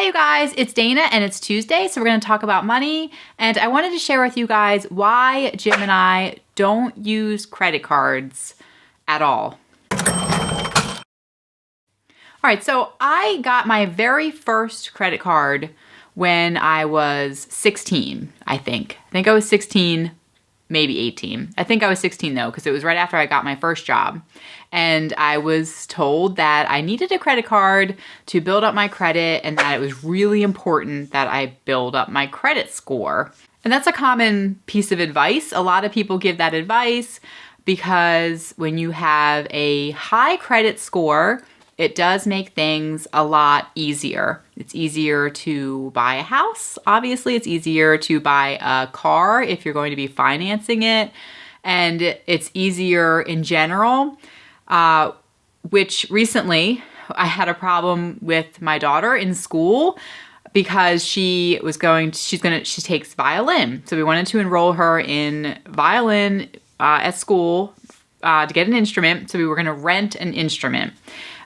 Hey you guys, it's Dana and it's Tuesday, so we're going to talk about money. And I wanted to share with you guys why Jim and I don't use credit cards at all. All right, so I got my very first credit card when I was 16, I think. I think I was 16, maybe 18. I think I was 16 though, because it was right after I got my first job. And I was told that I needed a credit card to build up my credit and that it was really important that I build up my credit score. And that's a common piece of advice. A lot of people give that advice because when you have a high credit score, it does make things a lot easier. It's easier to buy a house. Obviously, it's easier to buy a car if you're going to be financing it. And it's easier in general. Which recently I had a problem with my daughter in school because she takes violin. So we wanted to enroll her in violin at school to get an instrument. So we were going to rent an instrument.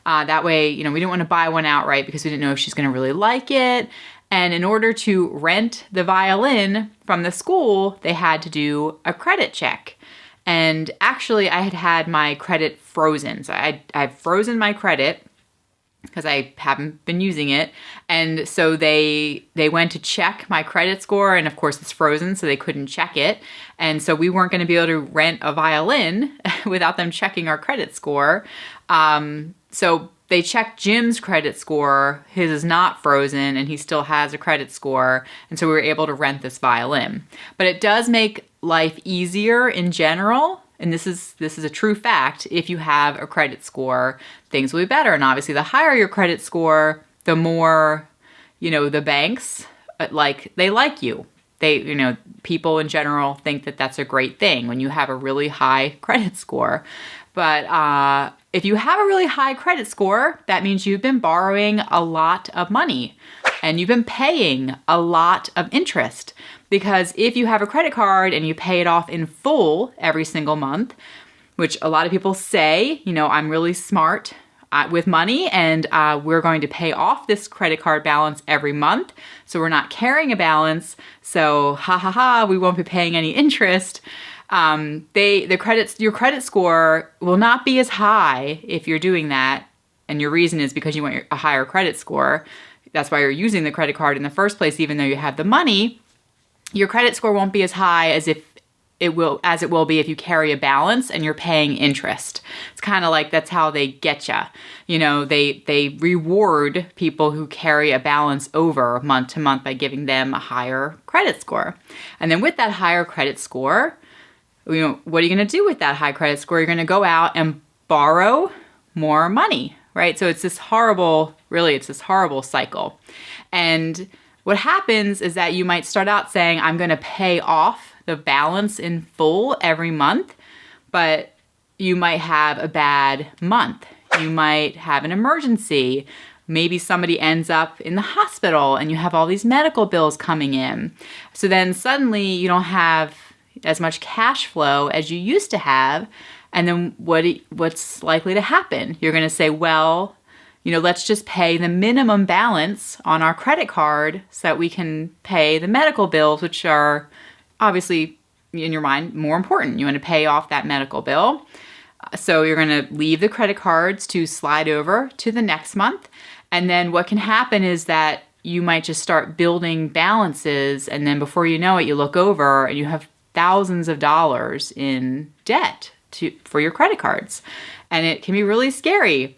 That way, we didn't want to buy one outright because we didn't know if she's going to really like it. And in order to rent the violin from the school, they had to do a credit check. And actually, I had my credit frozen. So I've frozen my credit because I haven't been using it. And so they went to check my credit score. And of course, it's frozen, so they couldn't check it. And so we weren't going to be able to rent a violin without them checking our credit score. So they checked Jim's credit score. His is not frozen, and he still has a credit score. And so we were able to rent this violin. But it does make life easier in general, and this is a true fact. If you have a credit score, things will be better. And obviously, the higher your credit score, the more, the banks they like you. People in general think that that's a great thing when you have a really high credit score. But if you have a really high credit score, that means you've been borrowing a lot of money and you've been paying a lot of interest. Because if you have a credit card and you pay it off in full every single month, which a lot of people say, I'm really smart with money and we're going to pay off this credit card balance every month. So we're not carrying a balance. So we won't be paying any interest. Your credit score will not be as high if you're doing that. And your reason is because you want a higher credit score. That's why you're using the credit card in the first place, even though you have the money. Your credit score won't be as high as it will be if you carry a balance and you're paying interest. It's kind of like that's how they get you. They reward people who carry a balance over month to month by giving them a higher credit score. And then with that higher credit score, what are you going to do with that high credit score? You're going to go out and borrow more money, right? So it's this horrible cycle. And what happens is that you might start out saying, I'm going to pay off the balance in full every month, but you might have a bad month. You might have an emergency. Maybe somebody ends up in the hospital and you have all these medical bills coming in. So then suddenly you don't have as much cash flow as you used to have. And then what's likely to happen? You're going to say, well, let's just pay the minimum balance on our credit card so that we can pay the medical bills, which are obviously, in your mind, more important. You want to pay off that medical bill. So you're going to leave the credit cards to slide over to the next month. And then what can happen is that you might just start building balances. And then before you know it, you look over and you have thousands of dollars in debt for your credit cards. And it can be really scary.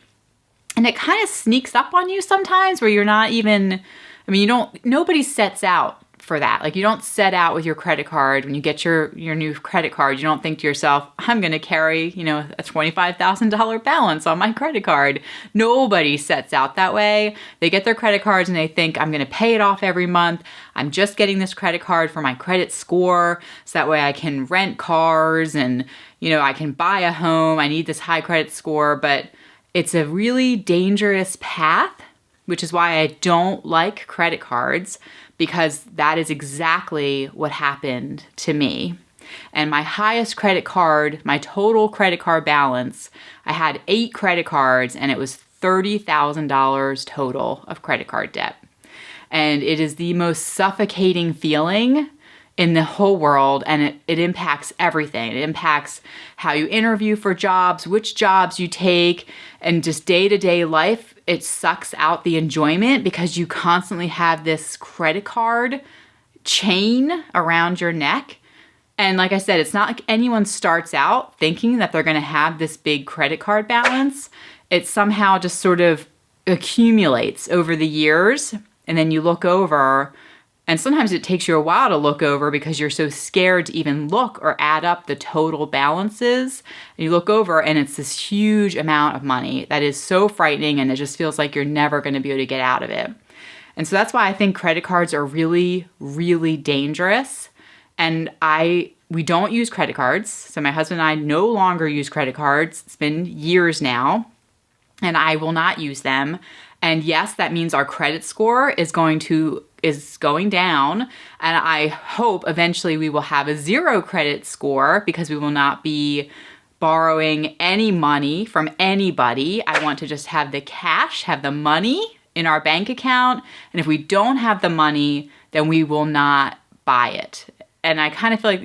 And it kind of sneaks up on you sometimes where you're not even, nobody sets out for that. Like you don't set out with your credit card. When you get your new credit card, you don't think to yourself, I'm going to carry, a $25,000 balance on my credit card. Nobody sets out that way. They get their credit cards and they think, I'm going to pay it off every month. I'm just getting this credit card for my credit score. So that way I can rent cars and, I can buy a home. I need this high credit score, but it's a really dangerous path, which is why I don't like credit cards, because that is exactly what happened to me. And my highest credit card, my total credit card balance, I had 8 credit cards and it was $30,000 total of credit card debt. And it is the most suffocating feeling in the whole world, and it impacts everything. It impacts how you interview for jobs, which jobs you take, and just day-to-day life. It sucks out the enjoyment because you constantly have this credit card chain around your neck. And like I said, it's not like anyone starts out thinking that they're going to have this big credit card balance. It somehow just sort of accumulates over the years, and then you look over, and sometimes it takes you a while to look over because you're so scared to even look or add up the total balances. And you look over, and it's this huge amount of money that is so frightening, and it just feels like you're never going to be able to get out of it. And so that's why I think credit cards are really, really dangerous. And we don't use credit cards. So my husband and I no longer use credit cards. It's been years now, and I will not use them. And yes, that means our credit score is going down. And I hope eventually we will have a 0 credit score because we will not be borrowing any money from anybody. I want to just have the cash, have the money in our bank account. And if we don't have the money, then we will not buy it. And I kind of feel like,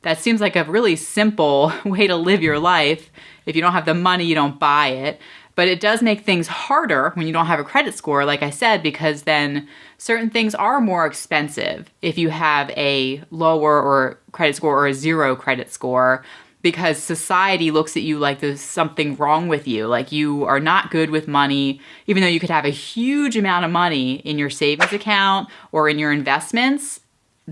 that seems like a really simple way to live your life. If you don't have the money, you don't buy it. But it does make things harder when you don't have a credit score, like I said, because then certain things are more expensive if you have a lower or credit score or a 0 credit score, because society looks at you like there's something wrong with you, like you are not good with money, even though you could have a huge amount of money in your savings account or in your investments.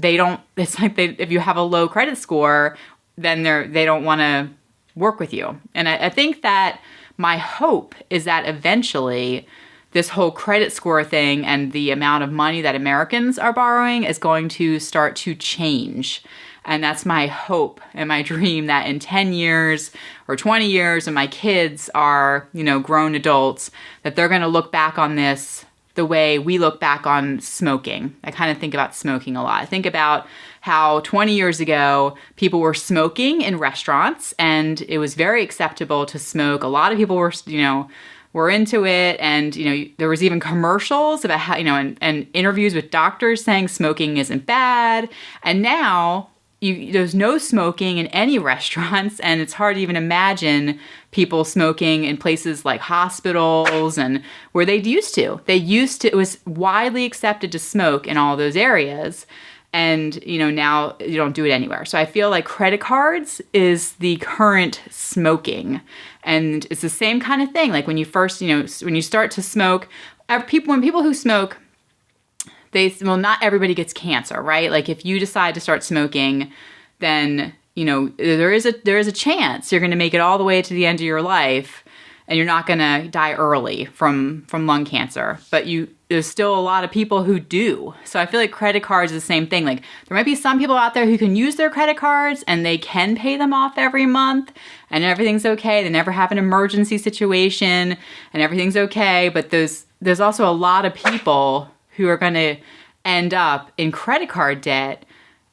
It's like if you have a low credit score, then they don't want to work with you. And I think that my hope is that eventually this whole credit score thing and the amount of money that Americans are borrowing is going to start to change. And that's my hope and my dream, that in 10 years or 20 years, when my kids are, grown adults, that they're going to look back on this the way we look back on smoking. I kind of think about smoking a lot. I think about how 20 years ago, people were smoking in restaurants, and it was very acceptable to smoke. A lot of people were into it, and there was even commercials about how, and interviews with doctors saying smoking isn't bad. And now there's no smoking in any restaurants, and it's hard to even imagine people smoking in places like hospitals and where it was widely accepted to smoke in all those areas. And, now you don't do it anywhere. So I feel like credit cards is the current smoking. And it's the same kind of thing. Like when you first, when you start to smoke, when people who smoke, not everybody gets cancer, right? Like if you decide to start smoking, then, there is a chance you're going to make it all the way to the end of your life, and you're not going to die early from lung cancer. But there's still a lot of people who do. So I feel like credit cards is the same thing. Like there might be some people out there who can use their credit cards and they can pay them off every month and everything's okay. They never have an emergency situation and everything's okay. But there's also a lot of people who are going to end up in credit card debt.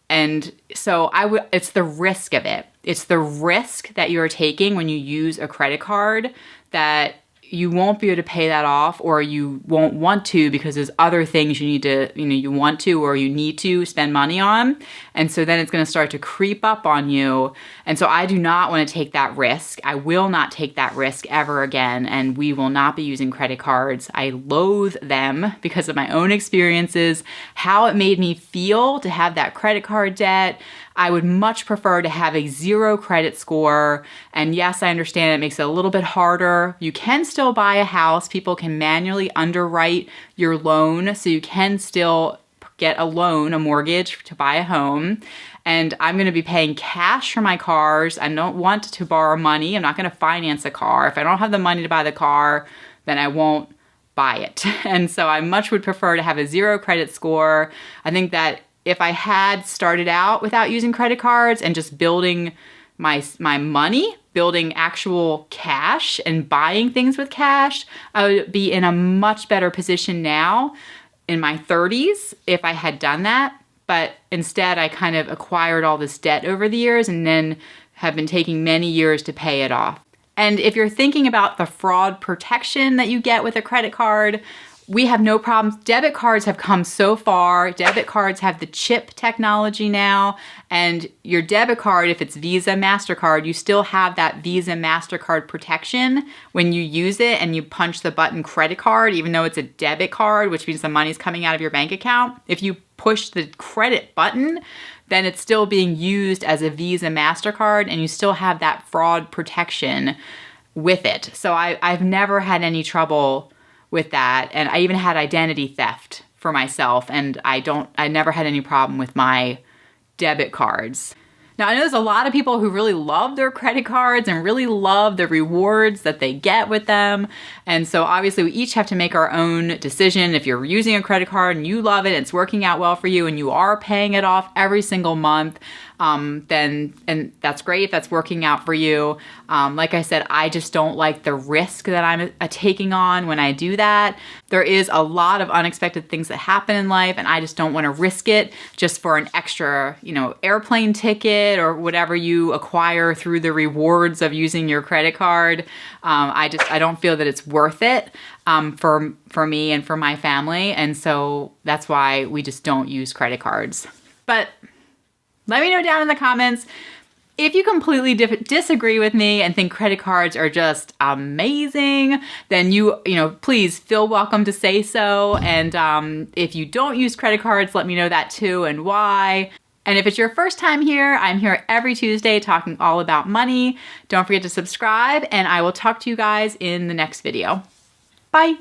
And so it's the risk of it. It's the risk that you're taking when you use a credit card that you won't be able to pay that off, or you won't want to because there's other things you need to, you want to or you need to spend money on. And so then it's going to start to creep up on you. And so I do not want to take that risk. I will not take that risk ever again. And we will not be using credit cards. I loathe them because of my own experiences, how it made me feel to have that credit card debt. I would much prefer to have a 0 credit score. And yes, I understand it makes it a little bit harder. You can still buy a house. People can manually underwrite your loan, so you can still get a loan, a mortgage to buy a home. And I'm going to be paying cash for my cars. I don't want to borrow money. I'm not going to finance a car. If I don't have the money to buy the car, then I won't buy it. And so I much would prefer to have a 0 credit score. I think that if I had started out without using credit cards and just building my money, building actual cash and buying things with cash, I would be in a much better position now in my 30s if I had done that. But instead, I kind of acquired all this debt over the years and then have been taking many years to pay it off. And if you're thinking about the fraud protection that you get with a credit card, we have no problems. Debit cards have come so far. Debit cards have the chip technology now, and your debit card, if it's Visa, MasterCard, you still have that Visa, MasterCard protection when you use it and you punch the button credit card, even though it's a debit card, which means the money's coming out of your bank account. If you push the credit button, then it's still being used as a Visa, MasterCard, and you still have that fraud protection with it. So I've never had any trouble with that. And I even had identity theft for myself, and I never had any problem with my debit cards. Now, I know there's a lot of people who really love their credit cards and really love the rewards that they get with them. And so obviously we each have to make our own decision. If you're using a credit card and you love it, and it's working out well for you, and you are paying it off every single month, then that's great if that's working out for you. Like I said, I just don't like the risk that I'm taking on when I do that. There is a lot of unexpected things that happen in life, and I just don't want to risk it just for an extra, airplane ticket or whatever you acquire through the rewards of using your credit card. I don't feel that it's worth it for me and for my family, and so that's why we just don't use credit cards. But let me know down in the comments if you completely disagree with me and think credit cards are just amazing. Then please feel welcome to say so. And if you don't use credit cards, let me know that too and why. And if it's your first time here, I'm here every Tuesday talking all about money. Don't forget to subscribe, and I will talk to you guys in the next video. Bye.